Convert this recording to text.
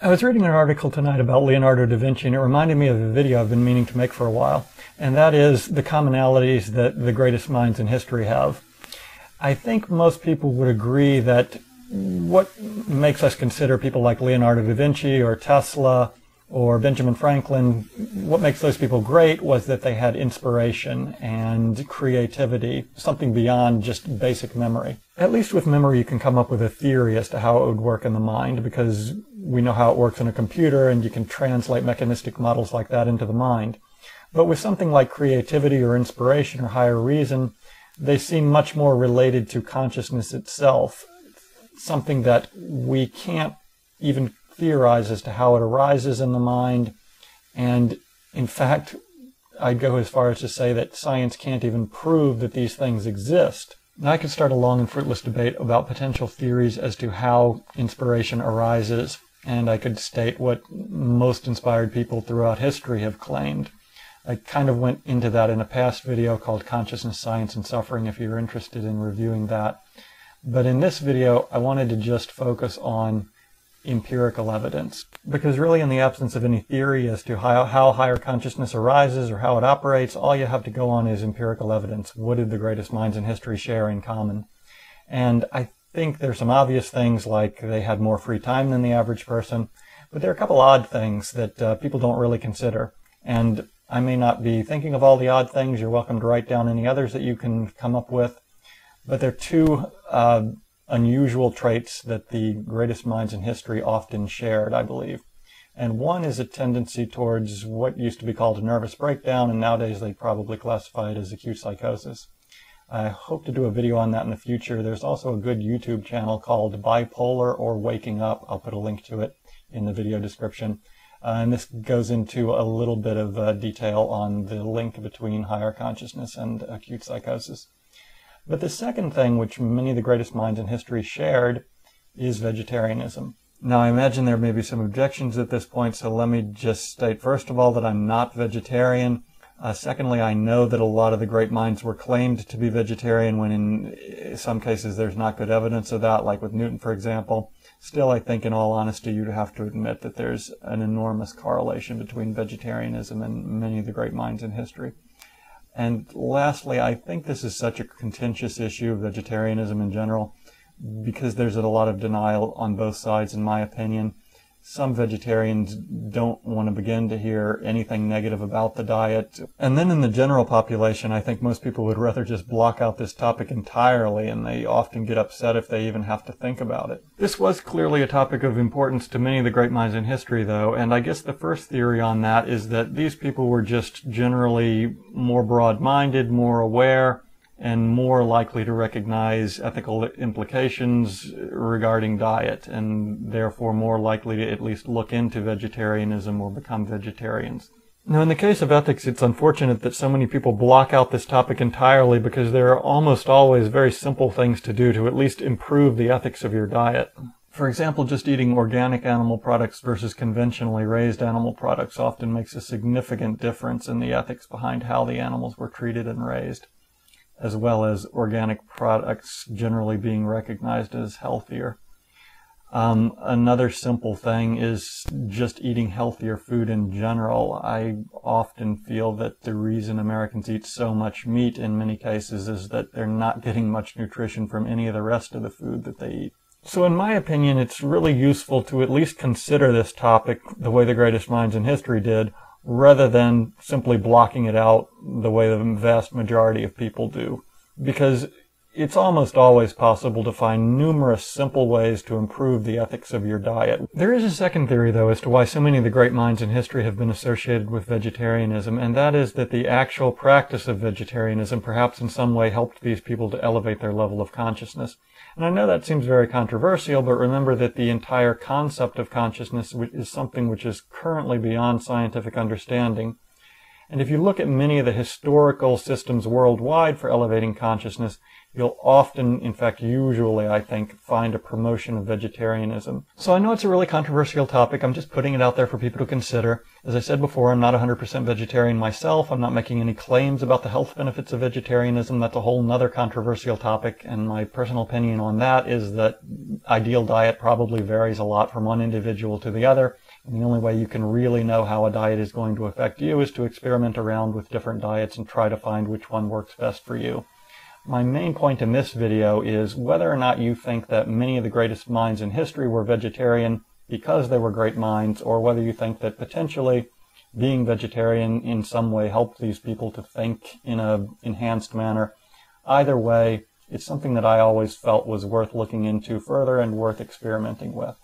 I was reading an article tonight about Leonardo da Vinci, and it reminded me of a video I've been meaning to make for a while, and that is the commonalities that the greatest minds in history have. I think most people would agree that what makes us consider people like Leonardo da Vinci or Tesla or Benjamin Franklin, what makes those people great was that they had inspiration and creativity, something beyond just basic memory. At least with memory you can come up with a theory as to how it would work in the mind, because we know how it works in a computer and you can translate mechanistic models like that into the mind. But with something like creativity or inspiration or higher reason, they seem much more related to consciousness itself, something that we can't even theorize as to how it arises in the mind. And in fact, I'd go as far as to say that science can't even prove that these things exist. Now I could start a long and fruitless debate about potential theories as to how inspiration arises, and I could state what most inspired people throughout history have claimed. I kind of went into that in a past video called Consciousness, Science, and Suffering if you're interested in reviewing that. But in this video, I wanted to just focus on empirical evidence, because really in the absence of any theory as to how higher consciousness arises or how it operates, all you have to go on is empirical evidence. What did the greatest minds in history share in common? And I think there's some obvious things, like they had more free time than the average person, but there are a couple odd things that people don't really consider. And I may not be thinking of all the odd things. You're welcome to write down any others that you can come up with. But there are two unusual traits that the greatest minds in history often shared, I believe. And one is a tendency towards what used to be called a nervous breakdown, and nowadays they probably classify it as acute psychosis. I hope to do a video on that in the future. There's also a good YouTube channel called Bipolar or Waking Up. I'll put a link to it in the video description. And this goes into a little bit of detail on the link between higher consciousness and acute psychosis. But the second thing which many of the greatest minds in history shared is vegetarianism. Now I imagine there may be some objections at this point, so let me just state first of all that I'm not vegetarian. Secondly, I know that a lot of the great minds were claimed to be vegetarian when in some cases there's not good evidence of that, like with Newton, for example. Still, I think in all honesty you'd have to admit that there's an enormous correlation between vegetarianism and many of the great minds in history. And lastly, I think this is such a contentious issue, vegetarianism in general, because there's a lot of denial on both sides, in my opinion. Some vegetarians don't want to begin to hear anything negative about the diet. And then in the general population, I think most people would rather just block out this topic entirely, and they often get upset if they even have to think about it. This was clearly a topic of importance to many of the great minds in history, though, and I guess the first theory on that is that these people were just generally more broad-minded, more aware, and more likely to recognize ethical implications regarding diet, and therefore more likely to at least look into vegetarianism or become vegetarians. Now, in the case of ethics, it's unfortunate that so many people block out this topic entirely, because there are almost always very simple things to do to at least improve the ethics of your diet. For example, just eating organic animal products versus conventionally raised animal products often makes a significant difference in the ethics behind how the animals were treated and raised, as well as organic products generally being recognized as healthier. Another simple thing is just eating healthier food in general. I often feel that the reason Americans eat so much meat in many cases is that they're not getting much nutrition from any of the rest of the food that they eat. So in my opinion, it's really useful to at least consider this topic the way the greatest minds in history did, rather than simply blocking it out the way the vast majority of people do. Because it's almost always possible to find numerous simple ways to improve the ethics of your diet. There is a second theory, though, as to why so many of the great minds in history have been associated with vegetarianism, and that is that the actual practice of vegetarianism perhaps in some way helped these people to elevate their level of consciousness. And I know that seems very controversial, but remember that the entire concept of consciousness is something which is currently beyond scientific understanding. And if you look at many of the historical systems worldwide for elevating consciousness, you'll often, in fact usually I think, find a promotion of vegetarianism. So I know it's a really controversial topic. I'm just putting it out there for people to consider. As I said before, I'm not 100% vegetarian myself. I'm not making any claims about the health benefits of vegetarianism. That's a whole nother controversial topic, and my personal opinion on that is that ideal diet probably varies a lot from one individual to the other. And the only way you can really know how a diet is going to affect you is to experiment around with different diets and try to find which one works best for you. My main point in this video is whether or not you think that many of the greatest minds in history were vegetarian because they were great minds, or whether you think that potentially being vegetarian in some way helped these people to think in an enhanced manner. Either way, it's something that I always felt was worth looking into further and worth experimenting with.